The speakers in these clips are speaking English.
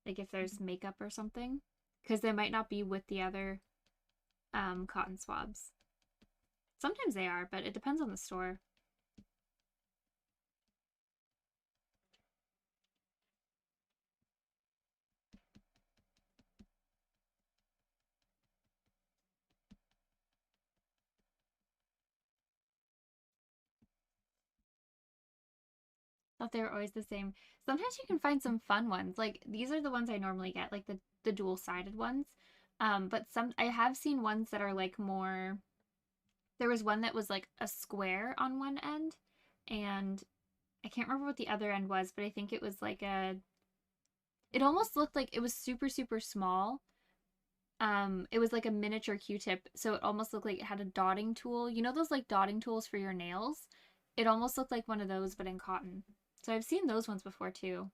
like if there's makeup or something, because they might not be with the other cotton swabs. Sometimes they are, but it depends on the store. Thought they were always the same. Sometimes you can find some fun ones. Like these are the ones I normally get, like the dual-sided ones. But some I have seen ones that are like more. There was one that was like a square on one end, and I can't remember what the other end was, but I think it was like a. It almost looked like it was super super small. It was like a miniature Q-tip, so it almost looked like it had a dotting tool. You know those like dotting tools for your nails? It almost looked like one of those, but in cotton. So I've seen those ones before too.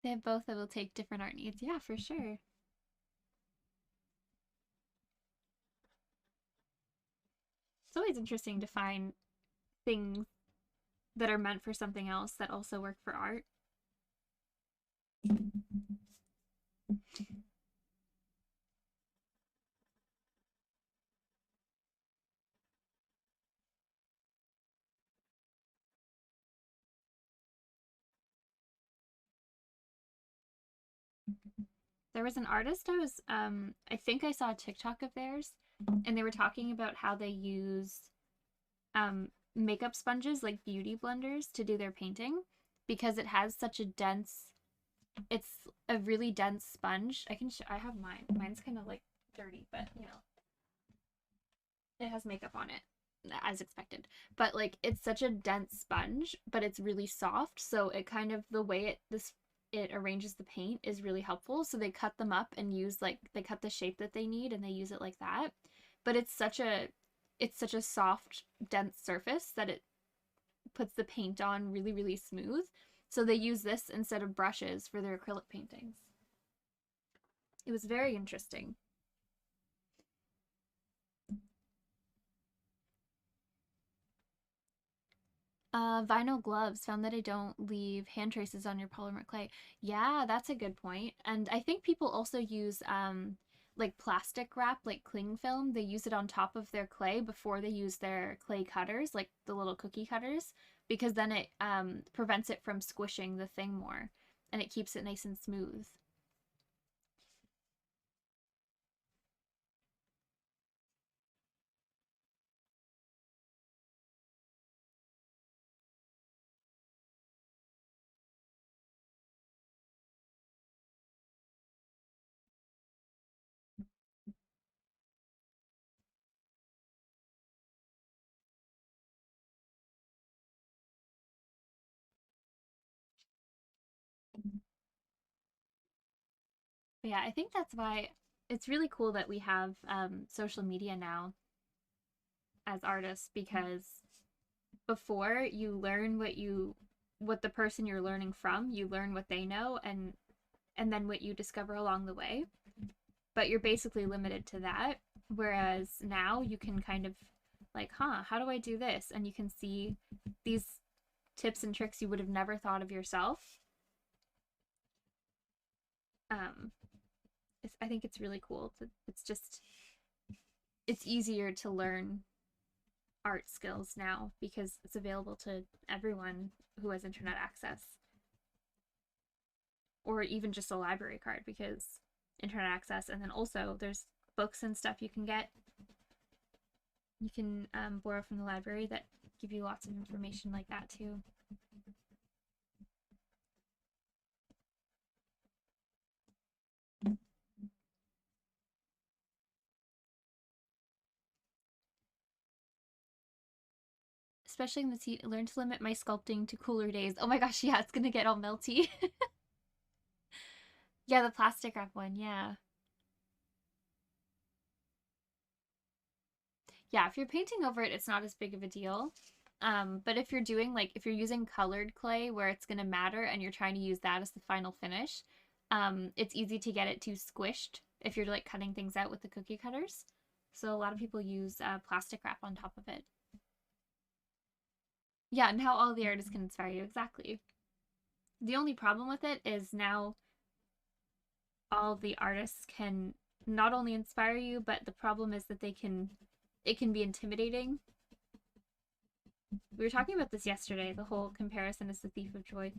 They both will take different art needs. Yeah, for sure. It's always interesting to find things that are meant for something else that also work for art. There was an artist I think I saw a TikTok of theirs, and they were talking about how they use makeup sponges like beauty blenders to do their painting because it has such a dense it's a really dense sponge. I have mine. Mine's kind of like dirty, but you know, it has makeup on it as expected. But like it's such a dense sponge, but it's really soft, so it kind of the way it arranges the paint is really helpful. So they cut them up and use like they cut the shape that they need and they use it like that. But it's such a soft, dense surface that it puts the paint on really, really smooth. So they use this instead of brushes for their acrylic paintings. It was very interesting. Vinyl gloves found that I don't leave hand traces on your polymer clay. Yeah, that's a good point. And I think people also use like plastic wrap, like cling film. They use it on top of their clay before they use their clay cutters, like the little cookie cutters, because then it prevents it from squishing the thing more and it keeps it nice and smooth. But yeah, I think that's why it's really cool that we have social media now as artists because before you learn what the person you're learning from, you learn what they know and then what you discover along the way. But you're basically limited to that. Whereas now you can kind of like, how do I do this? And you can see these tips and tricks you would have never thought of yourself. Um, I think it's really cool. It's just it's easier to learn art skills now because it's available to everyone who has internet access, or even just a library card because internet access. And then also there's books and stuff you can get. You can borrow from the library that give you lots of information like that too. Especially in the tea, learn to limit my sculpting to cooler days. Oh my gosh, yeah, it's gonna get all melty. Yeah, the plastic wrap one, yeah. Yeah, if you're painting over it, it's not as big of a deal. But if you're doing like if you're using colored clay where it's gonna matter and you're trying to use that as the final finish, it's easy to get it too squished if you're like cutting things out with the cookie cutters. So a lot of people use plastic wrap on top of it. Yeah, and how all the artists can inspire you, exactly. The only problem with it is now all the artists can not only inspire you, but the problem is that it can be intimidating. We were talking about this yesterday, the whole comparison is the thief of joy